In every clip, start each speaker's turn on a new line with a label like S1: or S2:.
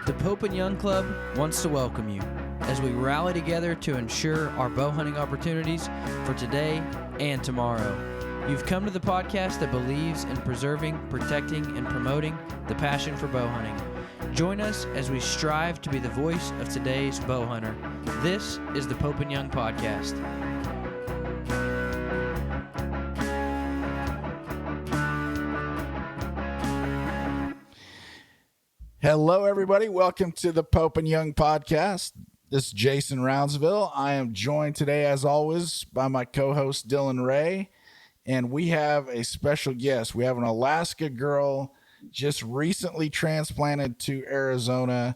S1: The Pope and Young Club wants to welcome you as we rally together to ensure our bow hunting opportunities for today and tomorrow. You've come to the podcast that believes in preserving, protecting, and promoting the passion for bow hunting. Join us as we strive to be the voice of today's bow hunter. This is the Pope and Young Podcast.
S2: Hello, everybody. Welcome to the Pope and Young Podcast. This is Jason Roundsville. I am joined today, as always, by my co-host, Dylan Ray, and we have a special guest. We have an Alaska girl just recently transplanted to Arizona.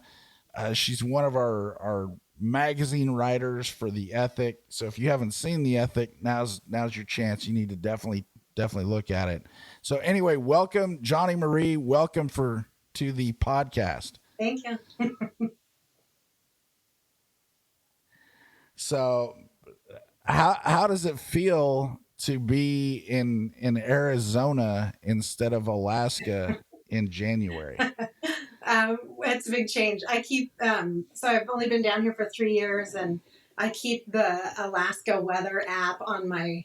S2: She's one of our magazine writers for The Ethic. So if you haven't seen The Ethic, now's your chance. You need to definitely look at it. So anyway, welcome, Joni Marie. Welcome to the podcast.
S3: Thank you.
S2: So how does it feel to be in Arizona instead of Alaska in January?
S3: It's a big change. I keep, so I've only been down here for 3 years, and I keep the Alaska weather app on my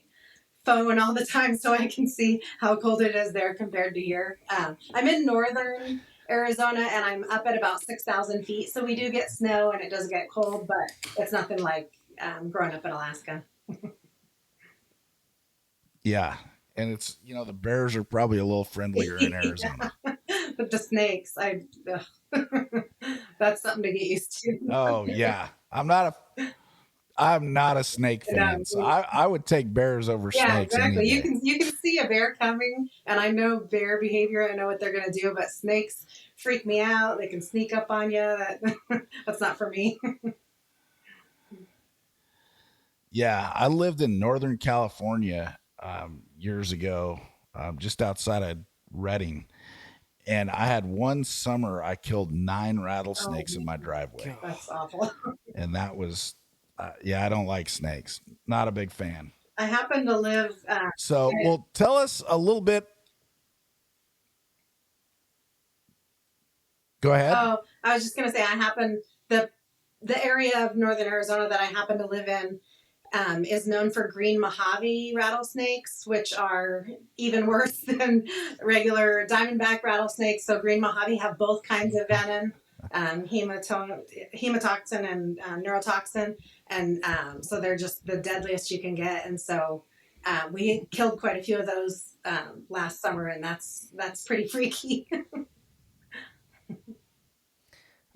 S3: phone all the time so I can see how cold it is there compared to here. I'm in northern Arizona, and I'm up at about 6,000 feet, so we do get snow and it does get cold, but it's nothing like growing up in Alaska.
S2: Yeah, and it's, the bears are probably a little friendlier in Arizona.
S3: But the snakes, that's something to get used to.
S2: Oh yeah, I'm not a snake fan, so I would take bears over snakes.
S3: Yeah, exactly.
S2: Any day.
S3: You can see a bear coming, and I know bear behavior. I know what they're going to do, but snakes freak me out. They can sneak up on you. That's not for me.
S2: Yeah, I lived in Northern California years ago, just outside of Redding, and I had one summer I killed 9 rattlesnakes in my driveway.
S3: That's awful.
S2: And that was, I don't like snakes. Not a big fan.
S3: I happen to live.
S2: Well, tell us a little bit. Go ahead.
S3: Oh, I was just going to say, the area of northern Arizona that I happen to live in is known for green Mojave rattlesnakes, which are even worse than regular diamondback rattlesnakes. So green Mojave have both kinds of venom, hematoxin and neurotoxin. And so they're just the deadliest you can get. And so we killed quite a few of those last summer, and that's pretty freaky.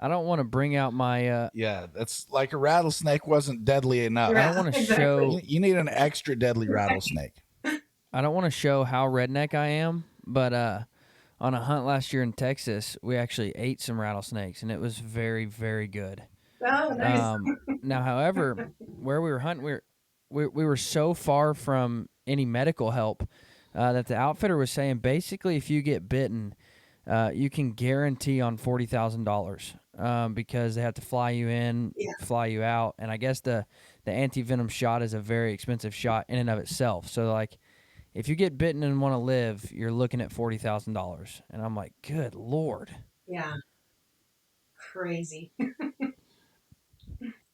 S1: I don't want to bring out my...
S2: that's like a rattlesnake wasn't deadly enough.
S1: I don't want to show...
S2: You need an extra deadly rattlesnake.
S1: I don't want to show how redneck I am, but on a hunt last year in Texas, we actually ate some rattlesnakes, and it was very, very good.
S3: Oh, nice.
S1: Now, however, where we were hunting, we were so far from any medical help that the outfitter was saying, basically, if you get bitten, you can guarantee on $40,000 because they have to fly you in, fly you out, and I guess the anti-venom shot is a very expensive shot in and of itself. So, like, if you get bitten and want to live, you're looking at $40,000, and I'm like, good Lord.
S3: Yeah, crazy.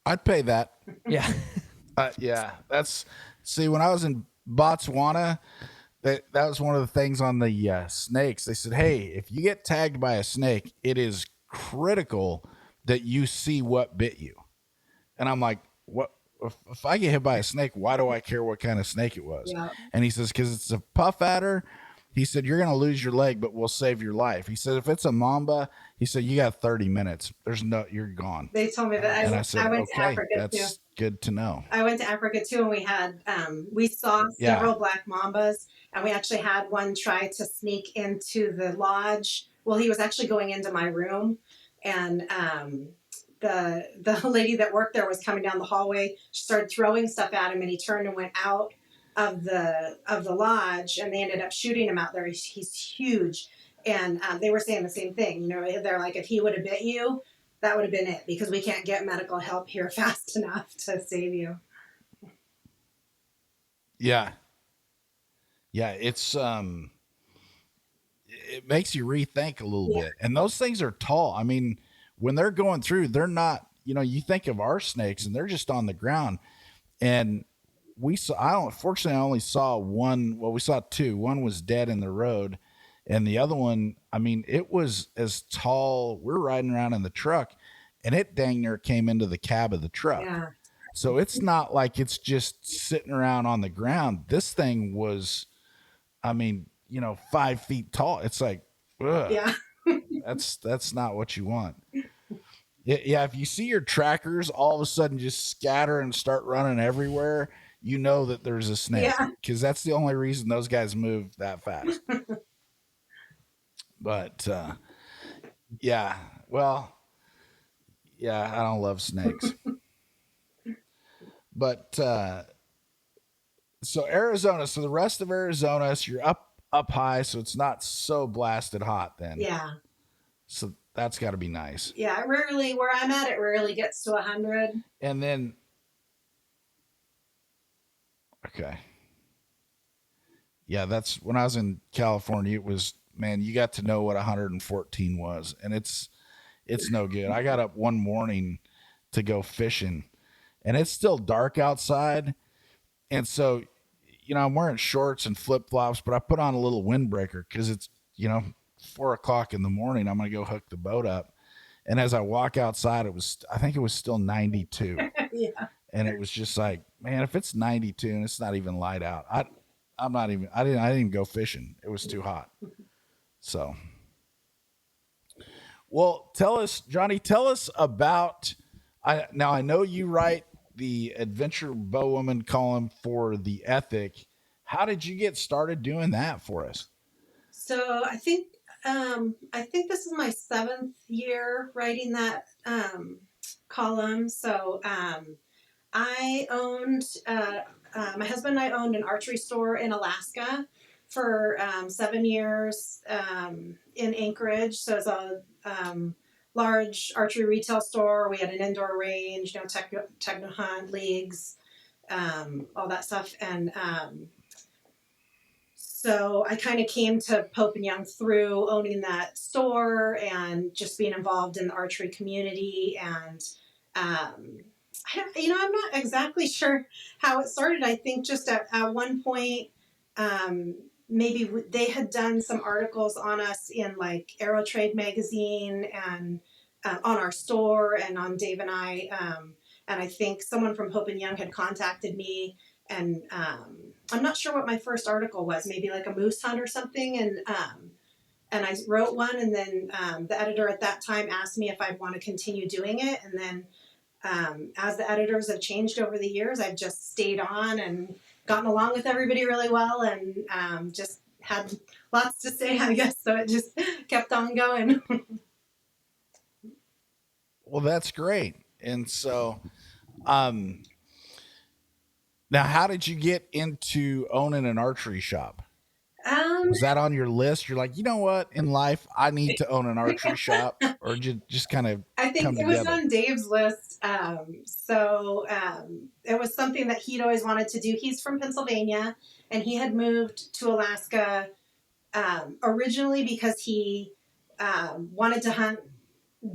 S2: I'd pay that.
S1: Yeah.
S2: See, when I was in Botswana, that was one of the things on the snakes. They said, hey, if you get tagged by a snake, it is critical that you see what bit you. And I'm like, what? If I get hit by a snake, why do I care what kind of snake it was?
S3: Yeah.
S2: And he says, because it's a puff adder. He said, you're going to lose your leg, but we'll save your life. He said, if it's a mamba, he said, you got 30 minutes. You're gone.
S3: They told me that.
S2: I said,
S3: I went to Africa
S2: that's
S3: too.
S2: good to know.
S3: I went to Africa too, and we had, we saw several black mambas, and we actually had one try to sneak into the lodge. Well, he was actually going into my room, and the lady that worked there was coming down the hallway. She started throwing stuff at him, and he turned and went out of the lodge, and they ended up shooting him out there. He's huge, and they were saying the same thing. They're like, if he would have bit you, that would have been it, because we can't get medical help here fast enough to save you.
S2: Yeah, it's it makes you rethink a little bit. And those things are tall. I mean, when they're going through, they're not, you think of our snakes and they're just on the ground. And fortunately, I only saw one. Well, we saw two. One was dead in the road. And the other one, I mean, it was as tall. We're riding around in the truck and it dang near came into the cab of the truck.
S3: Yeah.
S2: So it's not like it's just sitting around on the ground. This thing was, I mean, 5 feet tall. It's like, ugh,
S3: Yeah.
S2: that's not what you want. Yeah, if you see your trackers all of a sudden just scatter and start running everywhere, you know that there's a snake, because that's the only reason those guys move that fast. But yeah, well, yeah, I don't love snakes. But so Arizona, so the rest of Arizona, so you're up high, so it's not so blasted hot then.
S3: Yeah.
S2: So that's got to be nice.
S3: Yeah, where I'm at, it rarely gets to 100.
S2: And then, okay. Yeah, that's when I was in California. It was, man, you got to know what 114 was, and it's no good. I got up one morning to go fishing, and it's still dark outside, and so, I'm wearing shorts and flip flops, but I put on a little windbreaker because it's 4:00 in the morning. I'm gonna go hook the boat up, and as I walk outside, I think it was still 92.
S3: Yeah.
S2: And it was just like, man, if it's 92 and it's not even light out, I didn't even go fishing. It was too hot. So, well, Johnny, tell us about, now I know you write the Adventure Bowwoman column for The Ethic. How did you get started doing that for us?
S3: So I think this is my 7th year writing that column. So I owned, my husband and I owned an archery store in Alaska for 7 years in Anchorage. So it's a large archery retail store. We had an indoor range, techno hunt leagues, all that stuff. And so I kind of came to Pope and Young through owning that store and just being involved in the archery community. And I'm not exactly sure how it started. I think just at one point, maybe they had done some articles on us in like Aero Trade magazine and on our store and on Dave and I. And I think someone from Pope and Young had contacted me, and I'm not sure what my first article was, maybe like a moose hunt or something. And I wrote one, and then the editor at that time asked me if I'd want to continue doing it. And then as the editors have changed over the years, I've just stayed on and gotten along with everybody really well, and just had lots to say, I guess. So it just kept on going.
S2: Well, that's great. And so, now how did you get into owning an archery shop? Was that on your list? You're like, you know what? In life, I need to own an archery shop, or just kind of
S3: I think
S2: come
S3: it was
S2: together?
S3: on Dave's list. So it was something that he'd always wanted to do. He's from Pennsylvania, and he had moved to Alaska originally because he wanted to hunt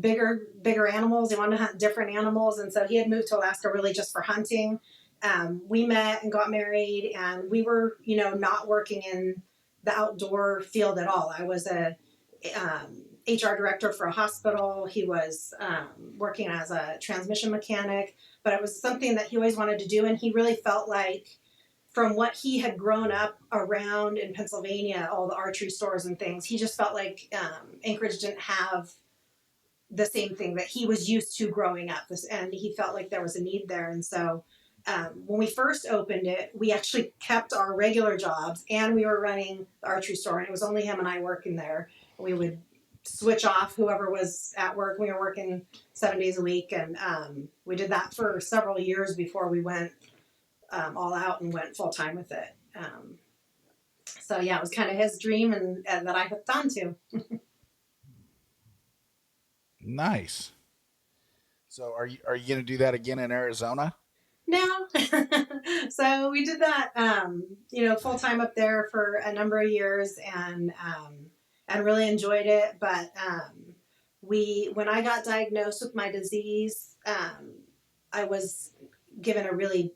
S3: bigger animals. He wanted to hunt different animals, and so he had moved to Alaska really just for hunting. We met and got married, and we were, not working in the outdoor field at all. I was a HR director for a hospital. He was working as a transmission mechanic, but it was something that he always wanted to do, and he really felt like, from what he had grown up around in Pennsylvania, all the archery stores and things, he just felt like Anchorage didn't have the same thing that he was used to growing up. And he felt like there was a need there. And so when we first opened it, we actually kept our regular jobs, and we were running the archery store, and it was only him and I working there. We would switch off whoever was at work. We were working 7 days a week, and we did that for several years before we went all out and went full time with it. So yeah, it was kind of his dream, and that I hooked on to.
S2: Nice. So are you going to do that again in Arizona?
S3: No. So we did that, full time up there for a number of years, and really enjoyed it. But when I got diagnosed with my disease, I was given a really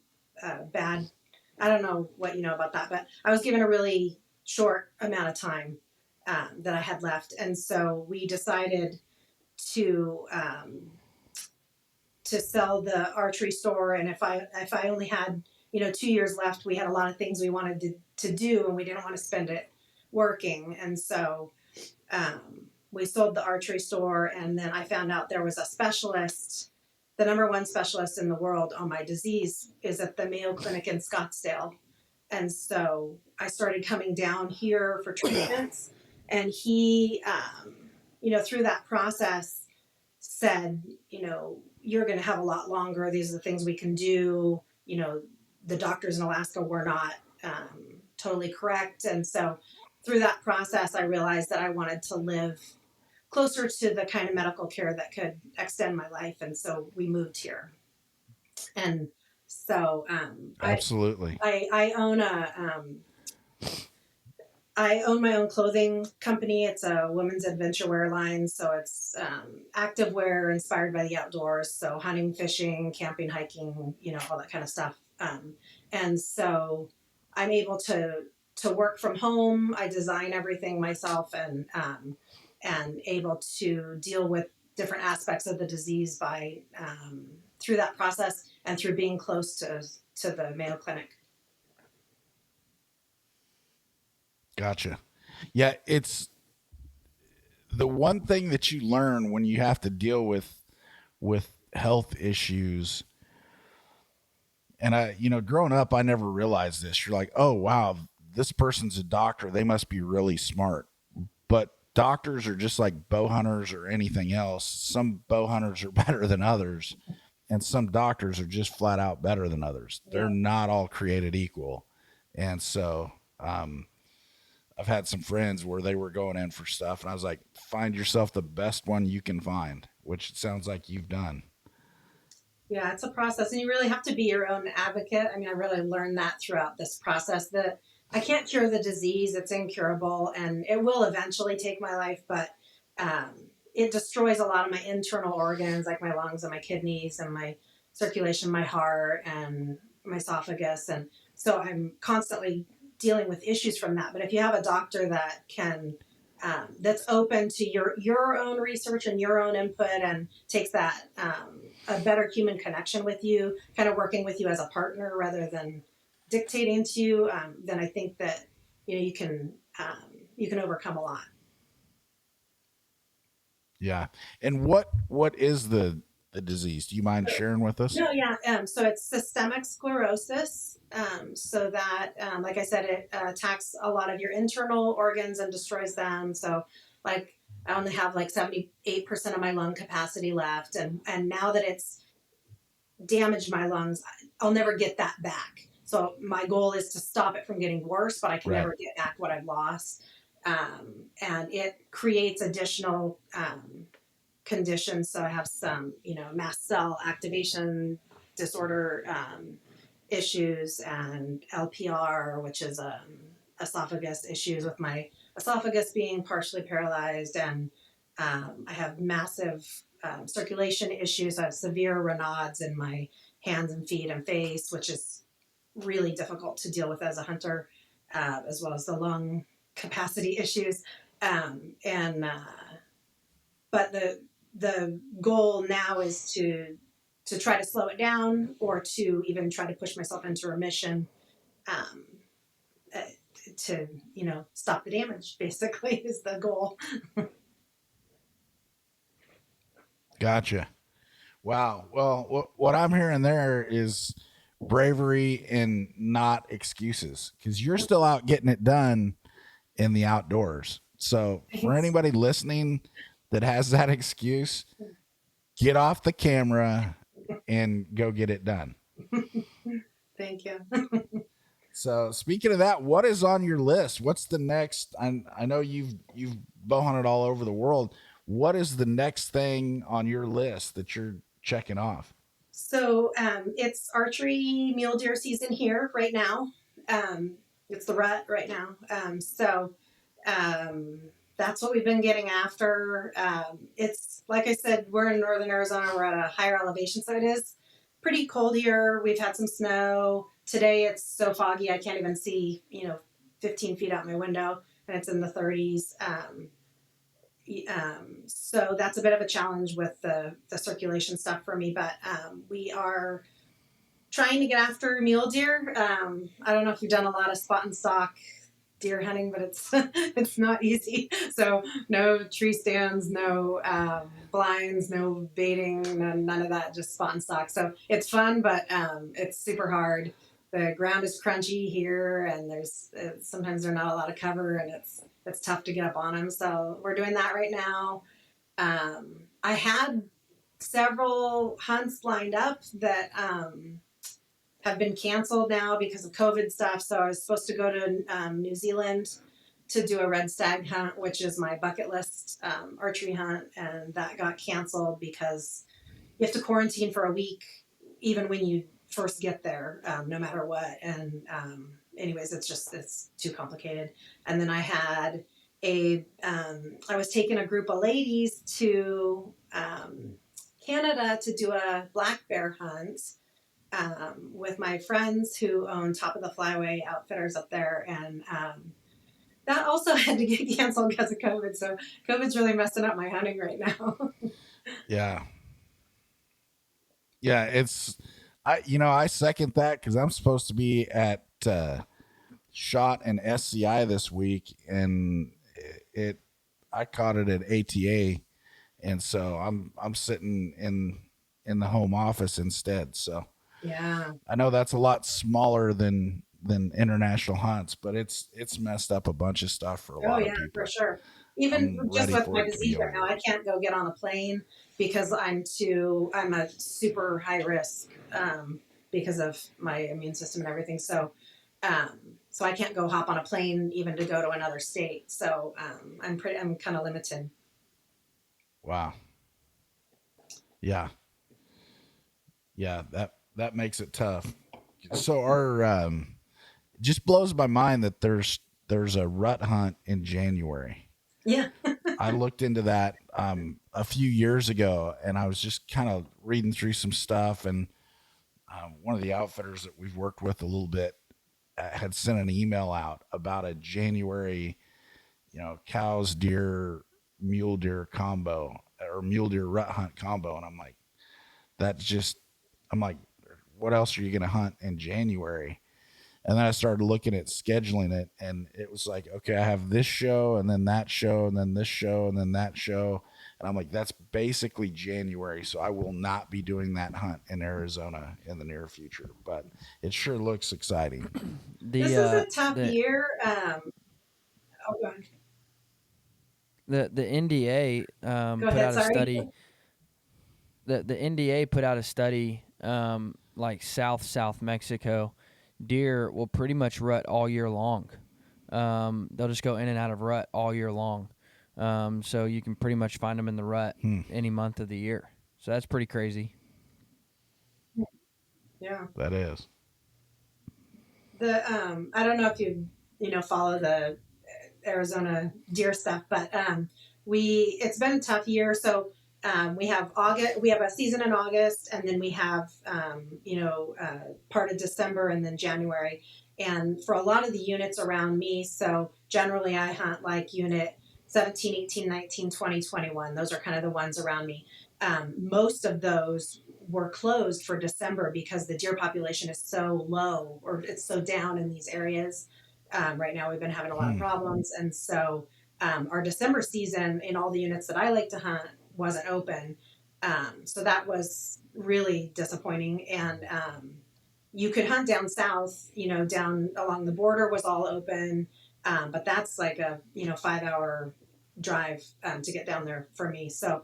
S3: bad, I don't know what you know about that, but I was given a really short amount of time that I had left. And so we decided to sell the archery store. And if I only had, 2 years left, we had a lot of things we wanted to do, and we didn't want to spend it working. And so we sold the archery store, and then I found out there was a specialist. The number one specialist in the world on my disease is at the Mayo Clinic in Scottsdale. And so I started coming down here for treatments, and he, through that process said, you're going to have a lot longer. These are the things we can do. The doctors in Alaska were not totally correct. And so through that process, I realized that I wanted to live closer to the kind of medical care that could extend my life. And so we moved here. And so
S2: absolutely.
S3: I own I own my own clothing company. It's a women's adventure wear line. So it's active wear inspired by the outdoors. So hunting, fishing, camping, hiking, all that kind of stuff. And so I'm able to work from home. I design everything myself, and able to deal with different aspects of the disease by through that process and through being close to the Mayo Clinic.
S2: Gotcha. Yeah, it's the one thing that you learn when you have to deal with health issues. And growing up, I never realized this. You're like, oh wow, this person's a doctor. They must be really smart. But doctors are just like bow hunters or anything else. Some bow hunters are better than others, and some doctors are just flat out better than others. Yeah. They're not all created equal. And so, I've had some friends where they were going in for stuff, and I was like, find yourself the best one you can find, which it sounds like you've done.
S3: Yeah, it's a process, and you really have to be your own advocate. I mean, I really learned that throughout this process, that I can't cure the disease. It's incurable, and it will eventually take my life, but it destroys a lot of my internal organs, like my lungs and my kidneys and my circulation, my heart and my esophagus. And so I'm constantly dealing with issues from that. But if you have a doctor that can that's open to your own research and your own input, and takes that a better human connection with you, kind of working with you as a partner rather than dictating to you, then I think that you can overcome a lot.
S2: Yeah. And what is the disease? Do you mind sharing with us?
S3: No, yeah. So it's systemic sclerosis. So that, like I said, it attacks a lot of your internal organs and destroys them. So, like, I only have like 78% of my lung capacity left, and now that it's damaged my lungs, I'll never get that back. So my goal is to stop it from getting worse, but I can never get back what I've lost. And it creates additional conditions. So I have some, mast cell activation disorder issues, and LPR, which is esophagus issues, with my esophagus being partially paralyzed. And I have massive circulation issues. I have severe Raynaud's in my hands and feet and face, which is really difficult to deal with as a hunter, as well as the lung capacity issues. But the goal now is to try to slow it down, or to even try to push myself into remission, to stop the damage, basically, is the goal.
S2: Gotcha. Wow. Well, what I'm hearing there is bravery and not excuses, because you're still out getting it done in the outdoors. So for anybody listening that has that excuse, get off the camera and go get it done.
S3: Thank you.
S2: So speaking of that, what is on your list? What's the next? I know you've bow hunted all over the world. What is the next thing on your list that you're checking off?
S3: So it's archery mule deer season here right now. It's the rut right now. that's what we've been getting after. It's like I said, we're in northern Arizona. We're at a higher elevation, so it is pretty cold here. We've had some snow. Today it's so foggy I can't even see, 15 feet out my window, and it's in the 30s. So that's a bit of a challenge with the circulation stuff for me, but we are trying to get after mule deer. I don't know if you've done a lot of spot and stalk deer hunting, but it's it's not easy. So no tree stands, no blinds, no baiting, none of that, just spot and stalk. So it's fun, but it's super hard. The ground is crunchy here, and sometimes there's not a lot of cover, and it's tough to get up on them. So we're doing that right now. I had several hunts lined up that have been canceled now because of COVID stuff. So I was supposed to go to New Zealand to do a red stag hunt, which is my bucket list archery hunt, and that got canceled because you have to quarantine for a week, even when you first get there, no matter what. And anyways, it's too complicated. And then I had I was taking a group of ladies to Canada to do a black bear hunt with my friends who own Top of the Flyway Outfitters up there. And that also had to get canceled because of COVID. So COVID's really messing up my hunting right now.
S2: Yeah. Yeah. I second that because I'm supposed to be at SHOT and SCI this week, and I caught it at ATA, and so I'm sitting in the home office instead. So
S3: yeah,
S2: I know that's a lot smaller than international hunts, but it's messed up a bunch of stuff for a lot of people.
S3: For sure. Even
S2: I'm
S3: just
S2: ready
S3: with
S2: for
S3: my
S2: it to
S3: disease
S2: be
S3: right now,
S2: over.
S3: I can't go get on a plane because I'm a super high risk because of my immune system and everything. So I can't go hop on a plane even to go to another state. So I'm kind of limited.
S2: Wow. Yeah. Yeah, that makes it tough. So our just blows my mind that there's a rut hunt in January.
S3: Yeah.
S2: I looked into that a few years ago, and I was just kind of reading through some stuff, and one of the outfitters that we've worked with a little bit had sent an email out about a January, cows, deer, mule deer combo or mule deer rut hunt combo, and I'm like, what else are you going to hunt in January? And then I started looking at scheduling it, and it was like, okay, I have this show, and then that show, and then this show, and then that show. And I'm like, that's basically January. So I will not be doing that hunt in Arizona in the near future, but it sure looks exciting.
S3: This is a tough year. Oh, go ahead.
S1: The NDA put out a study. The NDA put out a study like South Mexico. Deer will pretty much rut all year long. They'll just go in and out of rut all year long. So you can pretty much find them in the rut any month of the year. So that's pretty crazy.
S3: Yeah,
S2: that is.
S3: I don't know if you follow the Arizona deer stuff, but it's been a tough year. So we have August, we have a season in August, and then we have part of December and then January. And for a lot of the units around me, so generally I hunt like unit 17, 18, 19, 20, 21. Those are kind of the ones around me. Most of those were closed for December because the deer population is so low, or it's so down in these areas. Right now we've been having a lot of problems, and so our December season in all the units that I like to hunt wasn't open. So that was really disappointing. And you could hunt down south, down along the border was all open, but that's like a 5-hour drive to get down there for me. So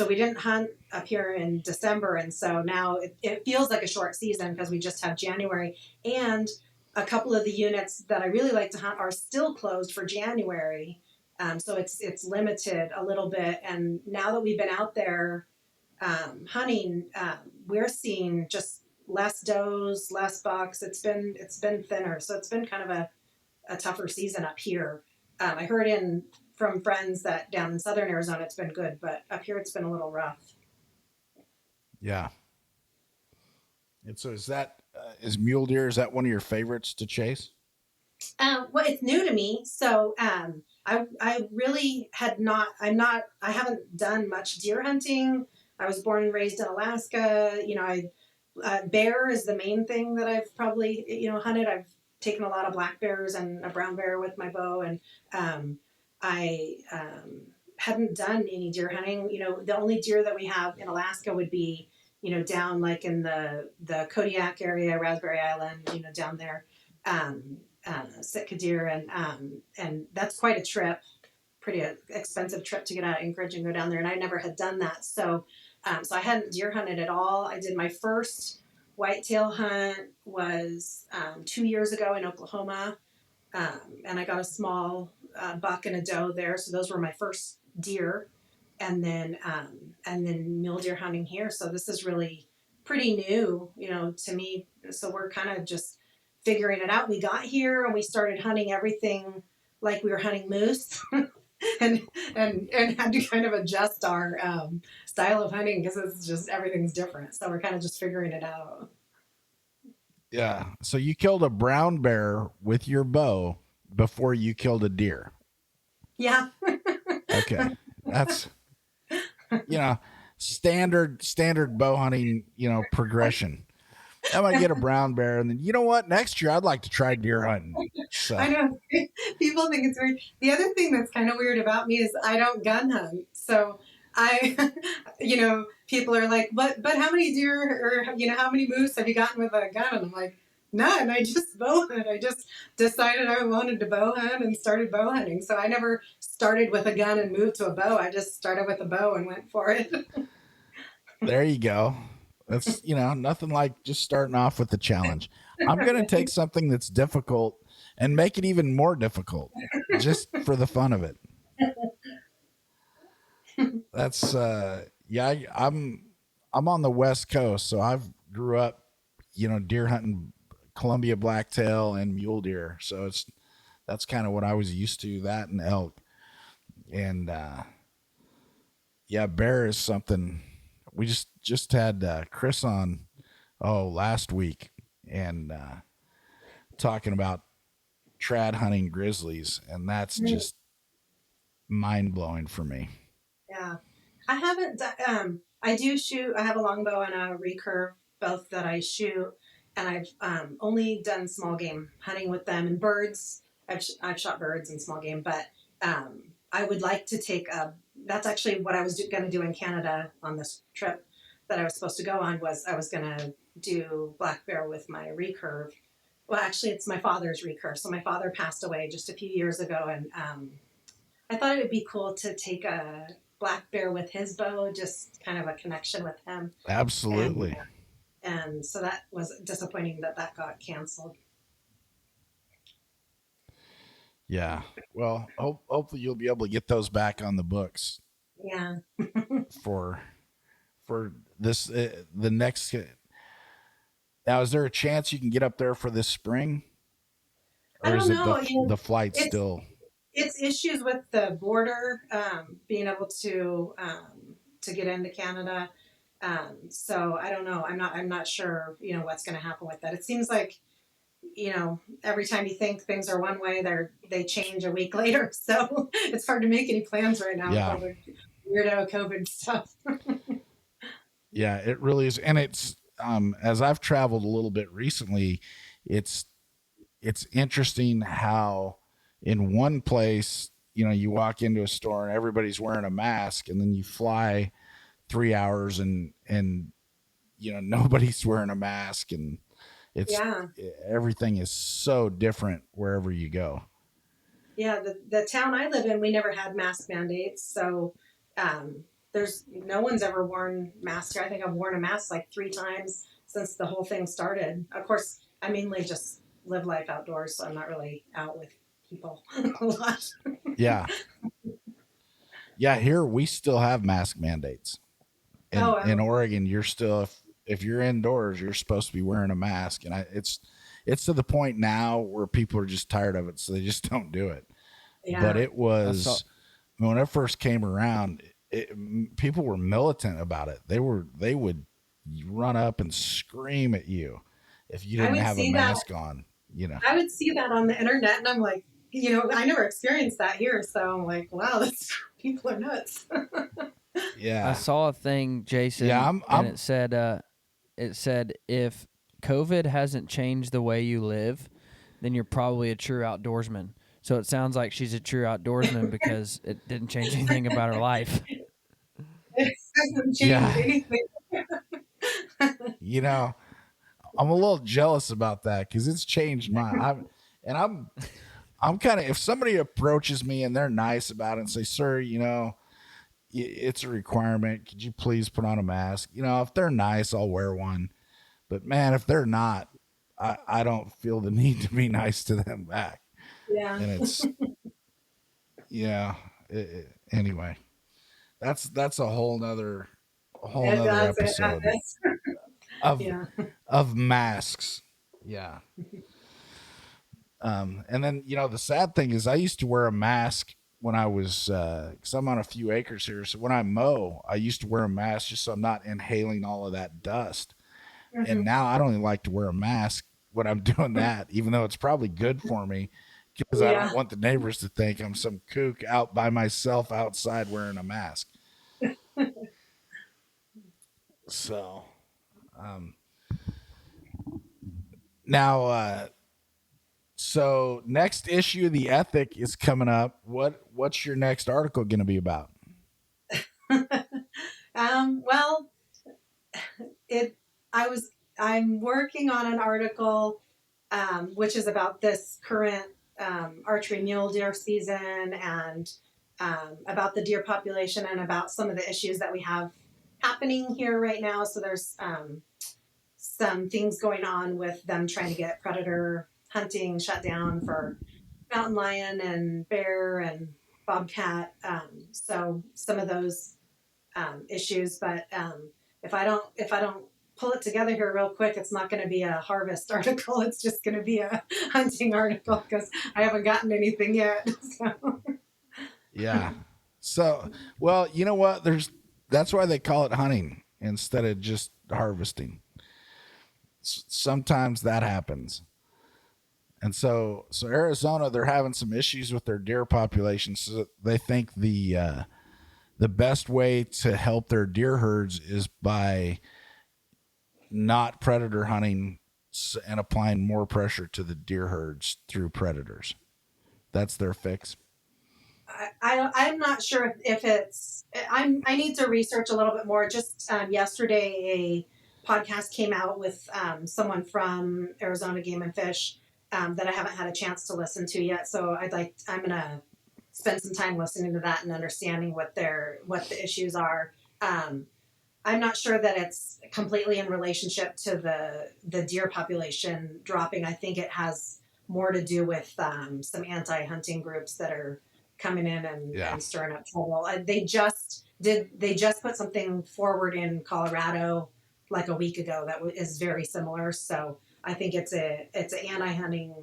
S3: we didn't hunt up here in December, and so now it feels like a short season because we just have January, and a couple of the units that I really like to hunt are still closed for January. So it's limited a little bit. And now that we've been out there hunting, we're seeing just less does, less bucks. It's been thinner. So it's been kind of a tougher season up here. I heard from friends that down in southern Arizona it's been good, but up here it's been a little rough.
S2: Yeah. And so is mule deer, is that one of your favorites to chase?
S3: Well, it's new to me, so I really I haven't done much deer hunting. I was born and raised in Alaska. Bear is the main thing that I've probably hunted. I've taken a lot of black bears and a brown bear with my bow, and I hadn't done any deer hunting. The only deer that we have in Alaska would be down like in the Kodiak area, Raspberry Island, down there. Sitka deer, and that's quite a trip, pretty expensive trip to get out of Anchorage and go down there. And I never had done that, so I hadn't deer hunted at all. I did my first whitetail hunt was 2 years ago in Oklahoma, and I got a small buck and a doe there. So those were my first deer, and then mule deer hunting here. So this is really pretty new, to me. So we're kind of just figuring it out. We got here and we started hunting everything like we were hunting moose, and had to kind of adjust our style of hunting because it's just everything's different. So we're kind of just figuring it out.
S2: Yeah. So you killed a brown bear with your bow before you killed a deer.
S3: Yeah.
S2: Okay. That's standard bow hunting, progression. I'm gonna get a brown bear, and then you know what? Next year I'd like to try deer hunting. So.
S3: I know people think it's weird. The other thing that's kind of weird about me is I don't gun hunt. So people are like, but how many deer or how many moose have you gotten with a gun? And I'm like, none. I just bow hunt. I just decided I wanted to bow hunt and started bow hunting. So I never started with a gun and moved to a bow. I just started with a bow and went for it.
S2: There you go. That's, nothing like just starting off with the challenge. I'm going to take something that's difficult and make it even more difficult just for the fun of it. That's, I'm on the West Coast. So I've grew up, deer hunting Columbia blacktail and mule deer. So that's kind of what I was used to, that and elk. And, bear is something. We just had Chris on last week and talking about trad hunting grizzlies, and that's just mind blowing for me.
S3: Yeah, I haven't. I do shoot. I have a longbow and a recurve, both that I shoot, and I've only done small game hunting with them and birds. I've shot birds and small game, but I would like to take that's actually what I was going to do in Canada on this trip that I was supposed to go on. Was I was going to do black bear with my recurve. Well, actually, it's my father's recurve. So my father passed away just a few years ago, and I thought it would be cool to take a black bear with his bow, just kind of a connection with him.
S2: Absolutely.
S3: And so that was disappointing that got canceled.
S2: Yeah. Well, hopefully you'll be able to get those back on the books.
S3: Yeah.
S2: for this, the next. Now, is there a chance you can get up there for this spring? Or
S3: I don't know.
S2: The flight still?
S3: It's issues with the border, being able to get into Canada. So I don't know. I'm not sure, what's going to happen with that. It seems like, every time you think things are one way, they change a week later. So it's hard to make any plans right now.
S2: Yeah.
S3: With all the weirdo COVID stuff.
S2: Yeah, it really is. And it's, as I've traveled a little bit recently, it's interesting how in one place, you walk into a store and everybody's wearing a mask, and then you fly 3 hours and nobody's wearing a mask, and everything is so different wherever you go.
S3: Yeah, the town I live in, we never had mask mandates, so there's no one's ever worn masks. I think I've worn a mask like 3 times since the whole thing started. Of course, I mainly just live life outdoors, so I'm not really out with people a lot.
S2: Yeah. Yeah, here we still have mask mandates. In Oregon, you're still, if you're indoors, you're supposed to be wearing a mask, and it's to the point now where people are just tired of it, so they just don't do it. but
S3: Yeah.
S2: it was when it first came around. People were militant about it. They would run up and scream at you if you
S3: I
S2: didn't
S3: would
S2: have a
S3: see that.
S2: mask on. You know.
S3: I would see that on the internet, and I'm like, I never experienced that here, so I'm like, wow, that's people are nuts.
S1: I
S2: Yeah.
S1: saw a thing,
S2: Yeah.
S1: Jason, and it said if COVID hasn't changed the way you live, then you're probably a true outdoorsman. So it sounds like she's a true outdoorsman because it didn't change anything about her life.
S3: It hasn't changed
S2: Yeah.
S3: anything.
S2: You know, I'm a little jealous about that because it's changed mine. I'm kind of, if somebody approaches me and they're nice about it and say, "Sir, it's a requirement. Could you please put on a mask?" If they're nice, I'll wear one. But man, if they're not, I don't feel the need to be nice to them back.
S3: Yeah.
S2: And it's yeah. Anyway, that's a whole
S3: It
S2: nother
S3: does. It
S2: episode
S3: does.
S2: of
S3: Yeah.
S2: of masks. Yeah. And then the sad thing is I used to wear a mask when I was because I'm on a few acres here. So when I mow, I used to wear a mask just so I'm not inhaling all of that dust. And
S3: Mm-hmm.
S2: now I don't even like to wear a mask when I'm doing that, even though it's probably good for me because I don't
S3: Yeah.
S2: want the neighbors to think I'm some kook out by myself outside wearing a mask. So um, now, so next issue of the Ethic is coming up. What's your next article going to be about?
S3: Well, it. I'm working on an article, which is about this current archery mule deer season and about the deer population and about some of the issues that we have happening here right now. So there's some things going on with them trying to get predator hunting shut down for mountain lion and bear and bobcat. So some of those issues, but if I don't pull it together here real quick, it's not going to be a harvest article. It's just going to be a hunting article because I haven't gotten anything yet. So.
S2: Yeah. So, well, you know what? That's why they call it hunting instead of just harvesting. Sometimes that happens. And so Arizona, they're having some issues with their deer population. So they think the best way to help their deer herds is by not predator hunting and applying more pressure to the deer herds through predators. That's their fix.
S3: I'm not sure if it's. I need to research a little bit more. Just yesterday, a podcast came out with someone from Arizona Game and Fish that I haven't had a chance to listen to yet. So I'm gonna spend some time listening to that and understanding what the issues are. I'm not sure that it's completely in relationship to the deer population dropping. I think it has more to do with some anti-hunting groups that are coming in and stirring up trouble. They just put something forward in Colorado like a week ago that is very similar. So I think it's an anti-hunting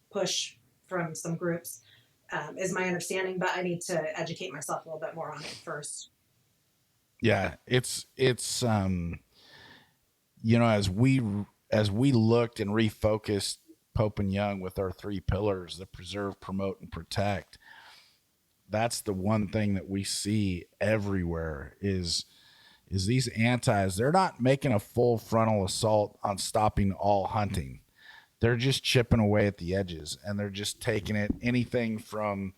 S3: push from some groups, is my understanding. But I need to educate myself a little bit more on it first.
S2: Yeah, it's as we looked and refocused Pope and Young with our three pillars, the preserve, promote, and protect. That's the one thing that we see everywhere is these antis. They're not making a full frontal assault on stopping all hunting. They're just chipping away at the edges, and they're just taking it anything from,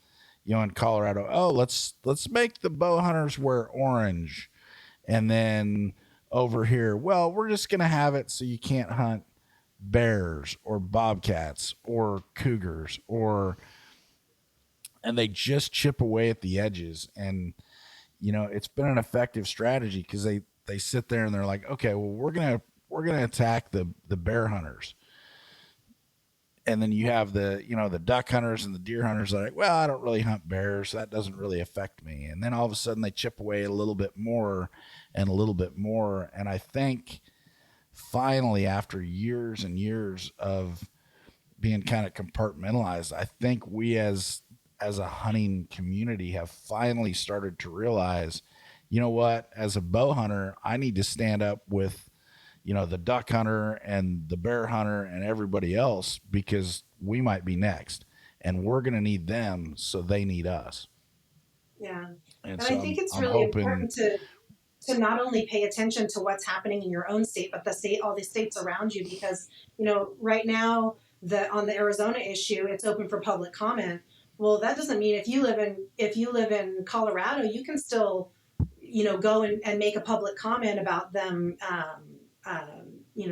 S2: in Colorado. Oh, let's make the bow hunters wear orange, and then over here, well, we're just gonna have it so you can't hunt bears or bobcats or cougars and they just chip away at the edges. And it's been an effective strategy because they sit there and they're like, okay, well, we're gonna attack the bear hunters. And then you have the duck hunters and the deer hunters are like, well, I don't really hunt bears, so that doesn't really affect me. And then all of a sudden they chip away a little bit more and a little bit more. And I think finally, after years and years of being kind of compartmentalized, I think we as as a hunting community have finally started to realize, you know what, as a bow hunter, I need to stand up with, the duck hunter and the bear hunter and everybody else, because we might be next and we're going to need them. So they need us.
S3: Yeah.
S2: And
S3: And
S2: so
S3: I think it's
S2: I'm
S3: really
S2: hoping.
S3: important to not only pay attention to what's happening in your own state, but all the states around you, because, right now on the Arizona issue, it's open for public comment. Well, that doesn't mean if you live in Colorado, you can still, go and make a public comment about them,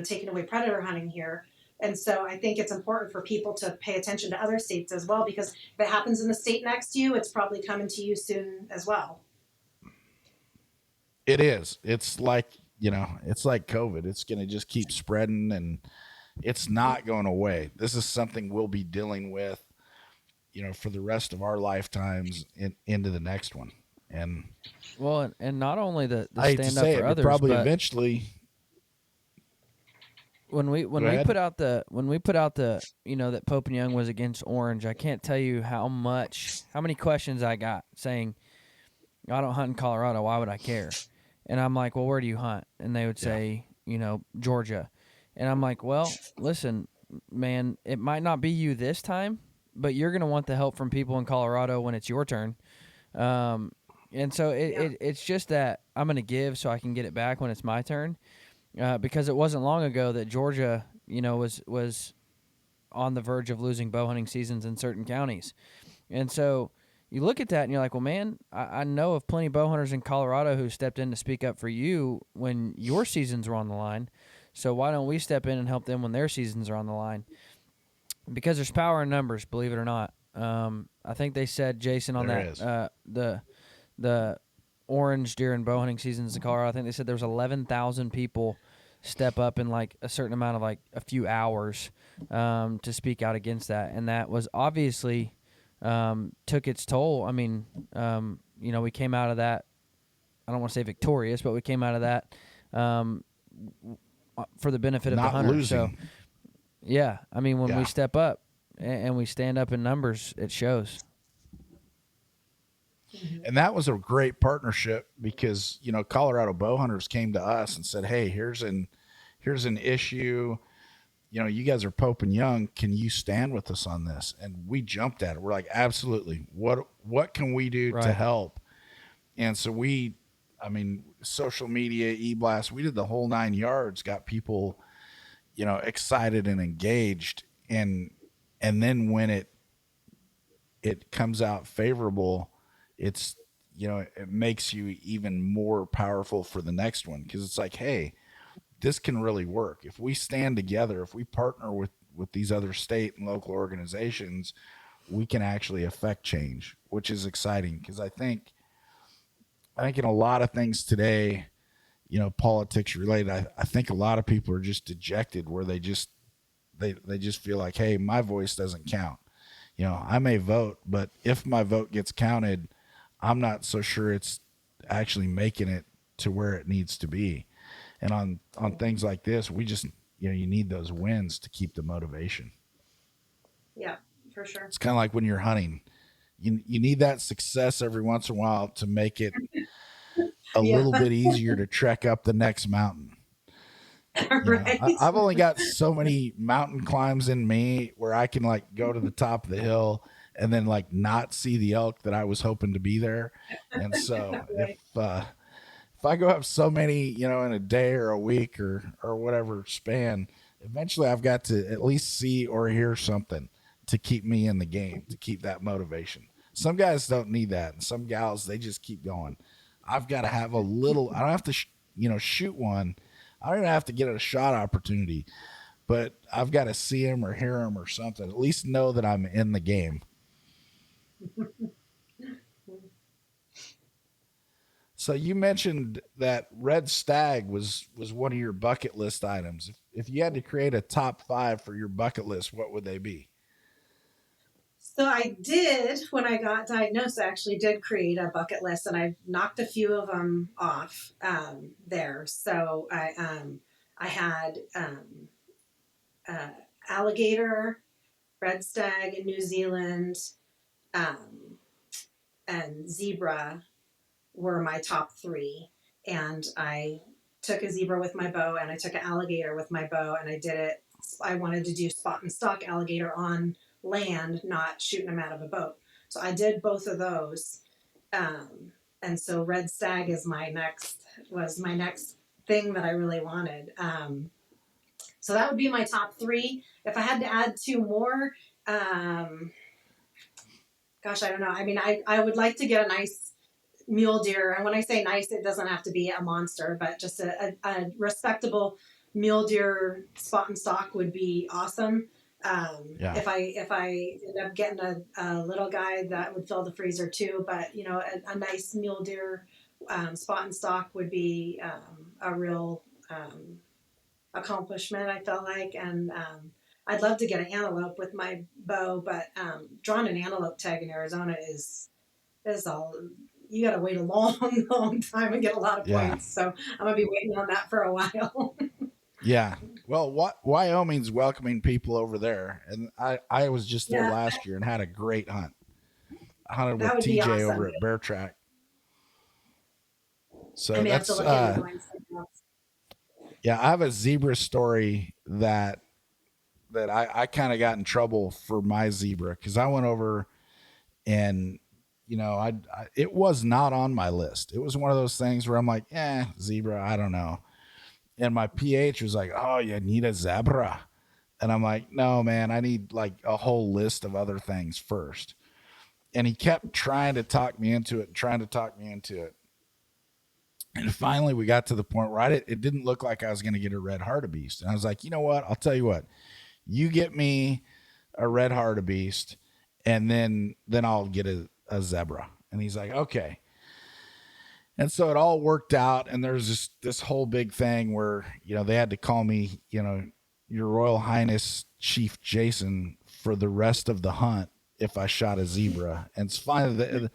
S3: taking away predator hunting here. And so I think it's important for people to pay attention to other states as well, because if it happens in the state next to you, it's probably coming to you soon as well.
S2: It is. It's like, it's like COVID. It's going to just keep spreading, and it's not going away. This is something we'll be dealing with, for the rest of our lifetimes into the next one. And
S1: Well, and not only the
S2: I hate to
S1: stand up
S2: say
S1: for
S2: it, but
S1: others,
S2: probably
S1: but
S2: eventually.
S1: when we
S2: ahead.
S1: put out the that Pope and Young was against Orange, I can't tell you how many questions I got saying, I don't hunt in Colorado, why would I care? And I'm like, well, where do you hunt? And they would say, Georgia. And I'm like, well, listen, man, it might not be you this time, but you're going to want the help from people in Colorado when it's your turn. And so it's just that I'm going to give so I can get it back when it's my turn. Because it wasn't long ago that Georgia, was on the verge of losing bow hunting seasons in certain counties. And so you look at that and you're like, well, man, I know of plenty of bow hunters in Colorado who stepped in to speak up for you when your seasons were on the line. So why don't we step in and help them when their seasons are on the line? Because there's power in numbers, believe it or not. I think they said, Jason, on
S2: There
S1: that
S2: is.
S1: the orange deer and bow hunting seasons in Colorado, I think they said there was 11,000 people step up in like a certain amount of like a few hours to speak out against that. And that was obviously took its toll. I mean, we came out of that, I don't want to say victorious, but we came out of that for the benefit of the hunter.
S2: Losing.
S1: So, yeah, I mean, when
S2: Yeah.
S1: we step up and we stand up in numbers, it shows.
S2: And that was a great partnership because, Colorado bow hunters came to us and said, hey, here's an issue. You guys are Pope and Young. Can you stand with us on this? And we jumped at it. We're like, absolutely. What can we do to help? And so social media, e-blast, we did the whole 9 yards, got people, excited and engaged. And then when it comes out favorable, it's, it makes you even more powerful for the next one. Cause it's like, hey, this can really work. If we stand together, if we partner with these other state and local organizations, we can actually affect change, which is exciting. Cause I think in a lot of things today, politics related, I think a lot of people are just dejected where they just feel like, hey, my voice doesn't count. I may vote, but if my vote gets counted, I'm not so sure it's actually making it to where it needs to be. And on things like this, we just, you need those wins to keep the motivation.
S3: Yeah, for sure.
S2: It's kind of like when you're hunting, you need that success every once in a while to make it a little bit easier to trek up the next mountain.
S3: Right.
S2: I've only got so many mountain climbs in me where I can like go to the top of the hill and then like not see the elk that I was hoping to be there. And so
S3: Right.
S2: if I go up so many, in a day or a week or whatever span, eventually I've got to at least see or hear something to keep me in the game, to keep that motivation. Some guys don't need that. And some gals, they just keep going. I've got to have a little, I don't have to, shoot one. I don't even have to get a shot opportunity, but I've got to see him or hear him or something, at least know that I'm in the game. So you mentioned that red stag was one of your bucket list items. If you had to create a top 5 for your bucket list, what would they be?
S3: So I did, when I got diagnosed, I actually did create a bucket list, and I knocked a few of them off there. So I had alligator, red stag in New Zealand, and zebra were my top three. And I took a zebra with my bow, and I took an alligator with my bow, and I did it. I wanted to do spot and stalk alligator on land, not shooting them out of a boat. So I did both of those. And so red stag was my next thing that I really wanted. So that would be my top three. If I had to add two more, gosh, I don't know. I mean, I would like to get a nice mule deer. And when I say nice, it doesn't have to be a monster, but just a respectable mule deer spot and stalk would be awesome. If I end up getting a little guy, that would fill the freezer too. But a nice mule deer spot and stalk would be a real accomplishment, I felt like. And I'd love to get an antelope with my bow, but drawing an antelope tag in Arizona is all. You got to wait a long, long time and get a lot of points. So I'm gonna be waiting on that for a while.
S2: Yeah. Well, Wyoming's welcoming people over there, and I was just there last year and had a great hunt. I hunted with TJ awesome. Over at Bear Track. So that's yeah. I have a zebra story that I kind of got in trouble for my zebra because I went over and it was not on my list. It was one of those things where I'm like, zebra, I don't know. And my PH was like, oh, you need a zebra. And I'm like, no, man, I need like a whole list of other things first. And he kept trying to talk me into it. And finally we got to the point where it didn't look like I was going to get a red hartebeest. And I was like, you know what? I'll tell you what. You get me a red hartebeest, and then I'll get a zebra. And he's like, okay. And so it all worked out. And there's this whole big thing where, they had to call me, Your Royal Highness Chief Jason for the rest of the hunt if I shot a zebra. And it's finally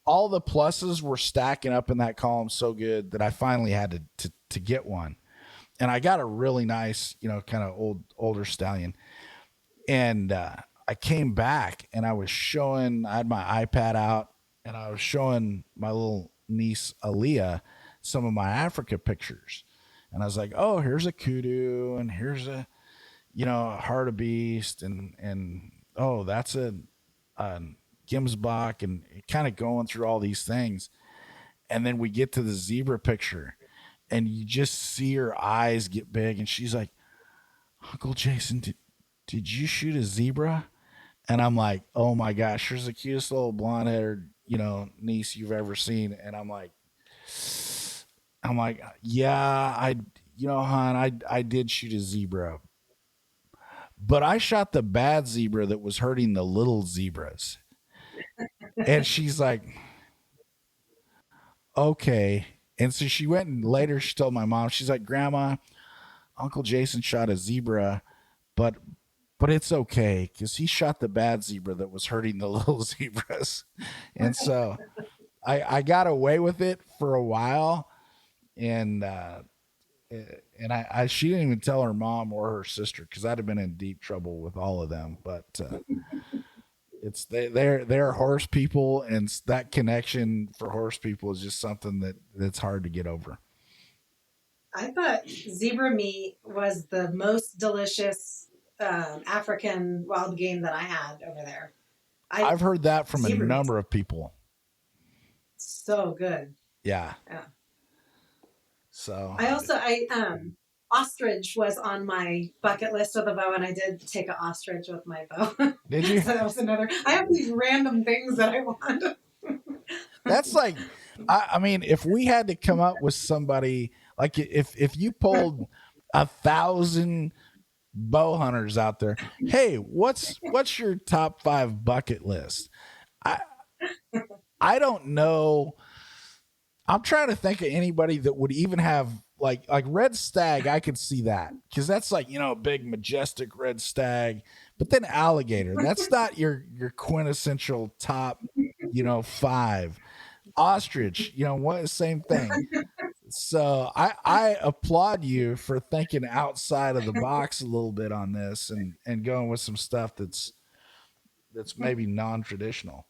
S2: all the pluses were stacking up in that column so good that I finally had to get one. And I got a really nice, kind of older stallion. And I came back and I had my iPad out and I was showing my little niece Aaliyah some of my Africa pictures. And I was like, oh, here's a kudu and here's a hartebeest and oh, that's a Gimsbach, and kind of going through all these things. And then we get to the zebra picture and you just see her eyes get big and she's like, Uncle Jason, did you shoot a zebra? And I'm like, oh my gosh, she's the cutest little blonde haired, niece you've ever seen. And I'm like, yeah, hon, I did shoot a zebra, but I shot the bad zebra that was hurting the little zebras. And she's like, okay. And so she went and later she told my mom, she's like, Grandma, Uncle Jason shot a zebra, but it's okay because he shot the bad zebra that was hurting the little zebras. And so I got away with it for a while. And she didn't even tell her mom or her sister because I'd have been in deep trouble with all of them. But they're horse people, and that connection for horse people is just something that's hard to get over.
S3: I thought zebra meat was the most delicious African wild game that I had over there.
S2: I've heard that from a number of people.
S3: So good.
S2: Yeah.
S3: So ostrich was on my bucket list with a bow, and I did take an ostrich with my bow.
S2: Did you?
S3: So that was another. I have these random things that I want.
S2: That's like, I mean, if we had to come up with somebody, like if you pulled 1,000 bow hunters out there, hey, what's your top 5 bucket list? I don't know. I'm trying to think of anybody that would even have like red stag. I could see that because that's like, a big majestic red stag, but then alligator, that's not your quintessential top, 5. Ostrich, same thing. So I applaud you for thinking outside of the box a little bit on this and going with some stuff that's that's maybe non-traditional?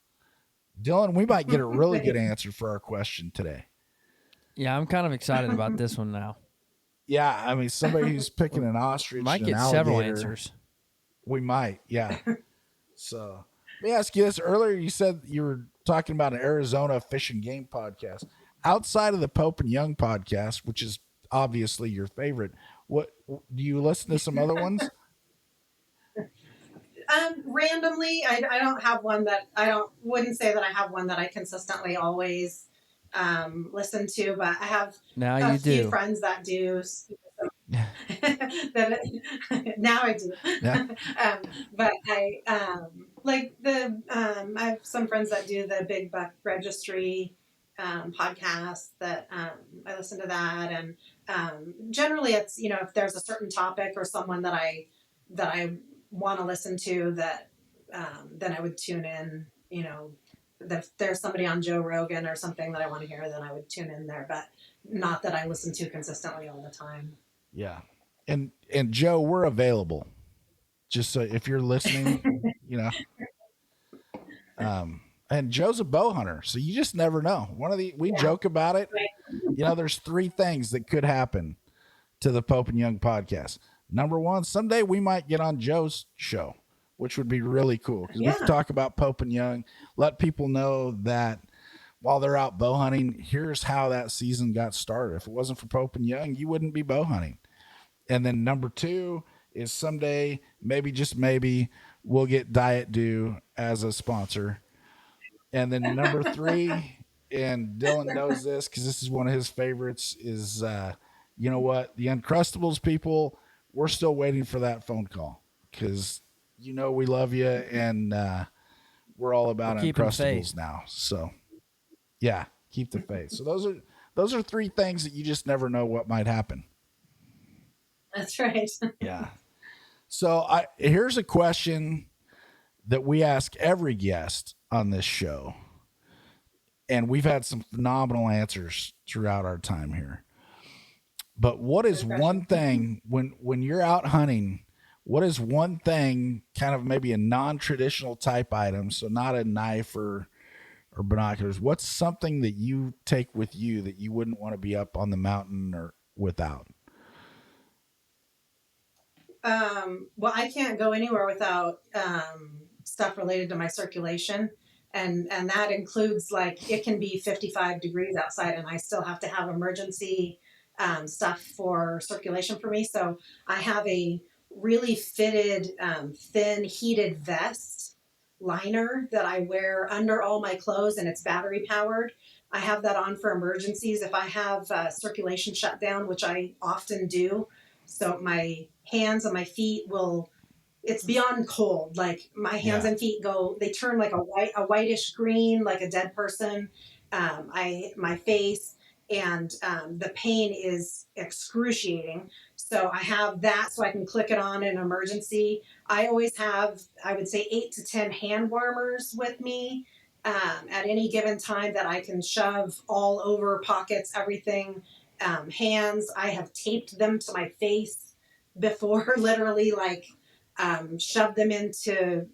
S2: Dylan, we might get a really good answer for our question today.
S1: Yeah, I'm kind of excited about this one now.
S2: Yeah, I mean, somebody who's picking an ostrich
S1: Might
S2: and an
S1: get
S2: alligator.
S1: several answers.
S2: We might, yeah. So let me ask you this. Earlier you said you were talking about an Arizona fish and game podcast. Outside of the Pope and Young podcast, which is obviously your favorite, what do you listen to some other ones?
S3: Randomly, I don't have one that wouldn't say that I have one that I consistently always listen to, but I have
S1: Now
S3: a
S1: you
S3: few
S1: do.
S3: friends that do. that, now I do.
S2: Yeah.
S3: But I like I have some friends that do the Big Buck Registry podcast that I listen to that, and generally it's if there's a certain topic or someone that I want to listen to that then I would tune in. If there's somebody on Joe Rogan or something that I want to hear, then I would tune in there, but not that I listen to consistently all the time.
S2: Yeah. And Joe, we're available. Just so if you're listening, and Joe's a bow hunter, so you just never know. We joke about it. There's 3 things that could happen to the Pope and Young podcast. Number 1, someday we might get on Joe's show, which would be really cool because we can talk about Pope and Young, let people know that while they're out bow hunting, here's how that season got started. If it wasn't for Pope and Young, you wouldn't be bow hunting. And then number 2 is someday, maybe just maybe, we'll get Diet Dew as a sponsor. And then number 3, and Dylan knows this because this is one of his favorites, is you know what? The Uncrustables people, we're still waiting for that phone call because we love you and we're all about Uncrustables now. So yeah, keep the faith. So those are 3 things that you just never know what might happen.
S3: That's right.
S2: Yeah. So here's a question that we ask every guest on this show, and we've had some phenomenal answers throughout our time here. But what is one thing when you're out hunting? What is one thing, kind of maybe a non-traditional type item, so not a knife or binoculars? What's something that you take with you that you wouldn't want to be up on the mountain or without?
S3: Well, I can't go anywhere without stuff related to my circulation. And that includes, like, it can be 55 degrees outside and I still have to have emergency stuff for circulation for me. So I have a really fitted, thin heated vest liner that I wear under all my clothes, and it's battery powered. I have that on for emergencies. If I have circulation shut down, which I often do, so my hands and my feet it's beyond cold. Like my hands and feet they turn like a whitish green, like a dead person. My face and the pain is excruciating. So I have that so I can click it on in an emergency. I always have, I would say, 8 to 10 hand warmers with me at any given time that I can shove all over pockets, everything. Hands, I have taped them to my face before, literally, like shove them into,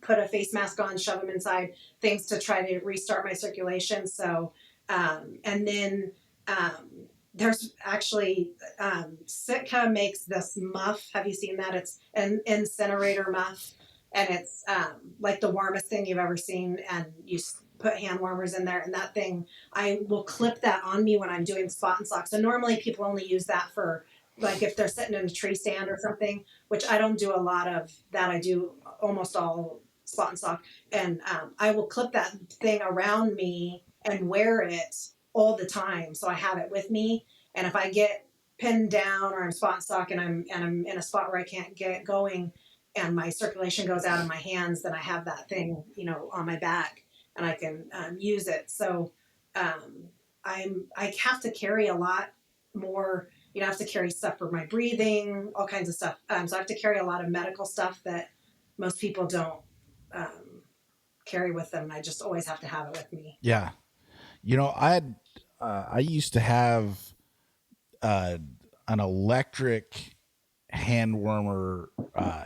S3: put a face mask on, shove them inside things to try to restart my circulation. So, and then there's actually, Sitka makes this muff. Have you seen that? It's an incinerator muff. And it's like the warmest thing you've ever seen. And you put hand warmers in there. And that thing, I will clip that on me when I'm doing spot and sock. So normally people only use that for, like, if they're sitting in a tree stand or something, which I don't do a lot of that. I do almost all spot and sock. And I will clip that thing around me and wear it all the time. So I have it with me. And if I get pinned down or I'm spot and sock and I'm in a spot where I can't get going and my circulation goes out of my hands, then I have that thing, on my back and I can use it. So I have to carry a lot more. I have to carry stuff for my breathing, all kinds of stuff. So I have to carry a lot of medical stuff that most people don't carry with them. I just always have to have it with me.
S2: Yeah. I used to have an electric hand warmer,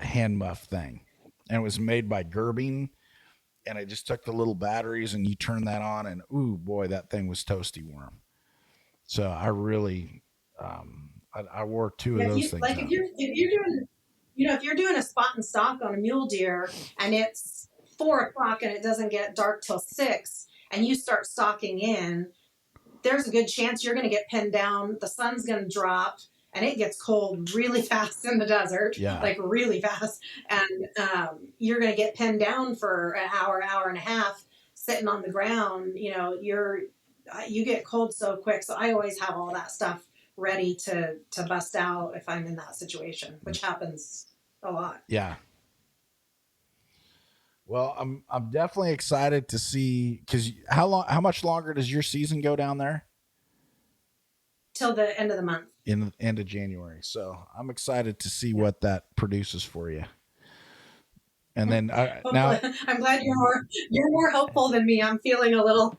S2: hand muff thing. and it was made by Gerbing. And I just took the little batteries and you turn that on, and ooh boy, that thing was toasty warm. So I really, I wore two of those things out.
S3: If you're doing, if you're doing a spot and stock on a mule deer and it's 4:00 and it doesn't get dark till 6, and you start stalking in, there's a good chance you're going to get pinned down. The sun's going to drop, and it gets cold really fast in the desert, like really fast. And you're going to get pinned down for an hour and a half sitting on the ground. You get cold so quick. So I always have all that stuff ready to bust out if I'm in that situation, which happens a lot.
S2: Yeah. Well, I'm definitely excited to see, because how much longer does your season go down there?
S3: Till the end of the month.
S2: In the end of January. So I'm excited to see what that produces for you. And then now
S3: I'm glad you're more hopeful than me. I'm feeling a little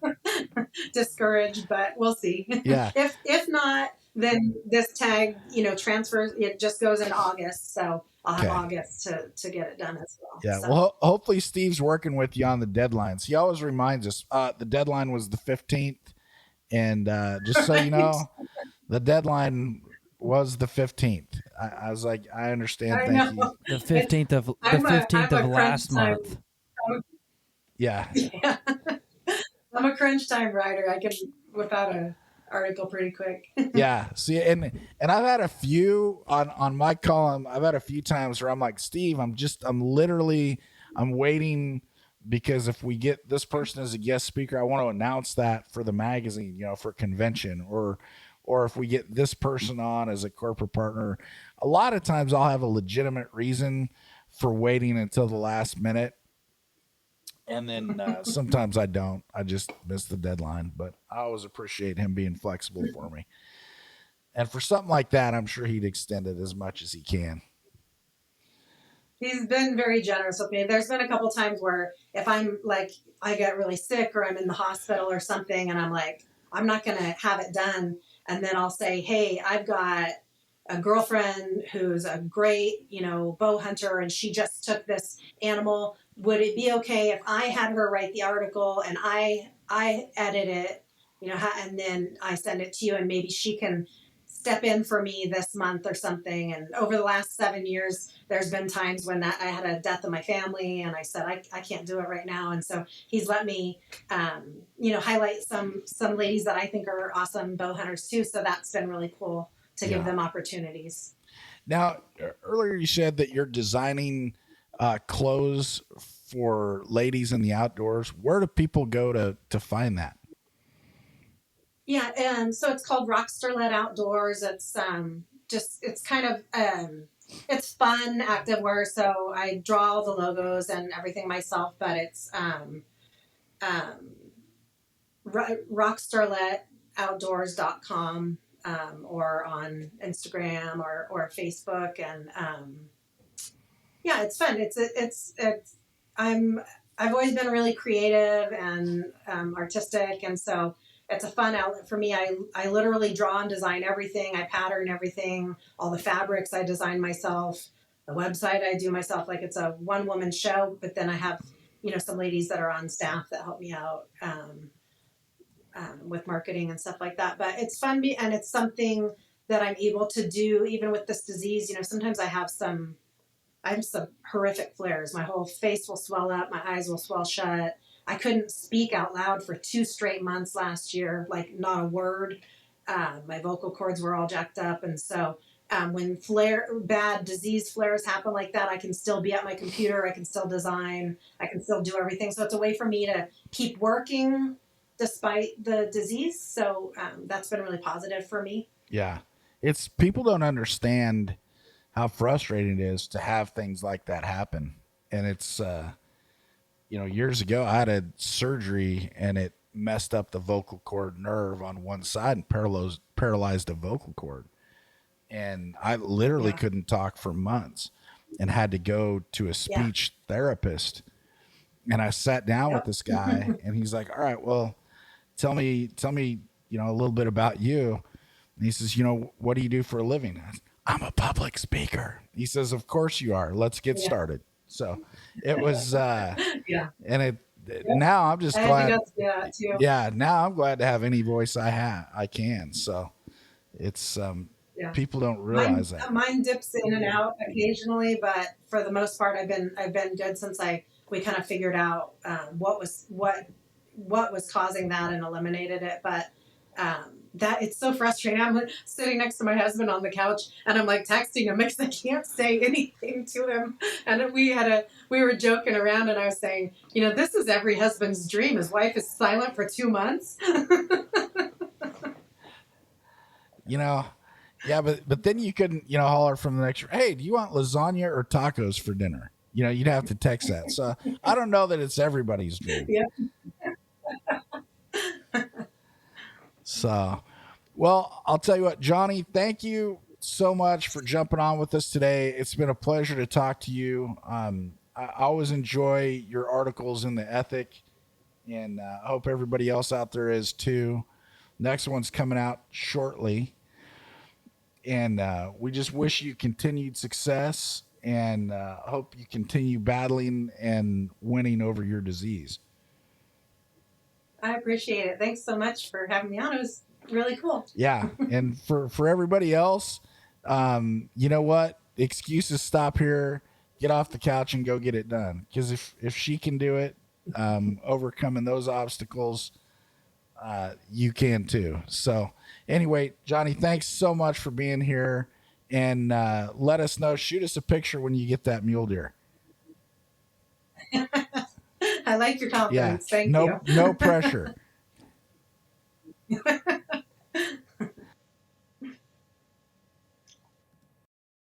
S3: discouraged, but we'll see.
S2: Yeah.
S3: If not, then this tag, transfers. It just goes in August, so I'll have August to get it done as well.
S2: Yeah.
S3: So.
S2: Well, hopefully Steve's working with you on the deadlines. He always reminds us the deadline was the 15th, and just so you know, the deadline was the 15th. I was like, I understand. Thank you.
S1: The 15th of last month.
S2: Yeah.
S3: I'm a crunch time writer. I can whip out an article pretty quick.
S2: Yeah. See, and I've had a few on my column. I've had a few times where I'm like, Steve, I'm waiting, because if we get this person as a guest speaker, I want to announce that for the magazine, for convention, or if we get this person on as a corporate partner. A lot of times I'll have a legitimate reason for waiting until the last minute. And then sometimes I don't. I just miss the deadline. But I always appreciate him being flexible for me. And for something like that, I'm sure he'd extend it as much as he can.
S3: He's been very generous with me. There's been a couple times where if I'm like, I get really sick or I'm in the hospital or something, and I'm like, I'm not going to have it done. And then I'll say, hey, I've got a girlfriend who's a great, bow hunter, and she just took this animal. Would it be okay if I had her write the article and I edit it, and then I send it to you, and maybe she can step in for me this month or something. And over the last 7 years, there's been times when I had a death in my family, and I said, I can't do it right now. And so he's let me, highlight some ladies that I think are awesome bow hunters too. So that's been really cool to give them opportunities.
S2: Now, earlier you said that you're designing clothes for ladies in the outdoors. Where do people go to find that?
S3: Yeah, and so it's called Rockstar Led Outdoors. It's it's kind of it's fun activewear. So I draw all the logos and everything myself, but it's rockstarledoutdoors.com or on Instagram or Facebook, and it's fun. I've always been really creative and artistic, and so it's a fun outlet for me. I literally draw and design everything. I pattern everything. All the fabrics I design myself. The website I do myself. Like, it's a one-woman show, but then I have, some ladies that are on staff that help me out with marketing and stuff like that. But it's fun, and it's something that I'm able to do even with this disease. Sometimes I have some horrific flares. My whole face will swell up. My eyes will swell shut. I couldn't speak out loud for 2 straight months last year, like not a word. My vocal cords were all jacked up. And so when bad disease flares happen like that, I can still be at my computer. I can still design. I can still do everything. So it's a way for me to keep working despite the disease. So that's been really positive for me.
S2: Yeah. People don't understand how frustrating it is to have things like that happen. And it's, years ago I had a surgery and it messed up the vocal cord nerve on one side and paralyzed the vocal cord. And I literally couldn't talk for months and had to go to a speech therapist. And I sat down with this guy and he's like, all right, well, tell me, a little bit about you. And he says, what do you do for a living? I'm a public speaker. He says, of course you are. Let's get started. So it was,
S3: Yeah.
S2: and now I'm just
S3: I had
S2: glad.
S3: to go through that too.
S2: Yeah. Now I'm glad to have any voice I can. So it's,
S3: Yeah.
S2: people don't
S3: Mine,
S2: realize that.
S3: mine dips in and out occasionally, but for the most part, I've been good since we kind of figured out what was causing that and eliminated it. But that it's so frustrating. I'm sitting next to my husband on the couch and I'm like texting him because I can't say anything to him. And we were joking around and I was saying, this is every husband's dream. His wife is silent for 2 months.
S2: Yeah, but then you couldn't, holler from the next room, hey, do you want lasagna or tacos for dinner? You'd have to text that. So I don't know that it's everybody's dream.
S3: Yeah.
S2: So, well, I'll tell you what, Joni, thank you so much for jumping on with us today. It's been a pleasure to talk to you. I always enjoy your articles in the Ethic, and I hope everybody else out there is too. Next one's coming out shortly. And we just wish you continued success and hope you continue battling and winning over your disease.
S3: I appreciate it. Thanks so much for having me on. It was really cool.
S2: Yeah. And for everybody else, you know what? Excuses stop here. Get off the couch and go get it done. Because if she can do it, overcoming those obstacles, you can too. So anyway, Joni, thanks so much for being here. And let us know. Shoot us a picture when you get that mule deer.
S3: I like your confidence.
S2: Yeah.
S3: Thank you.
S2: No pressure.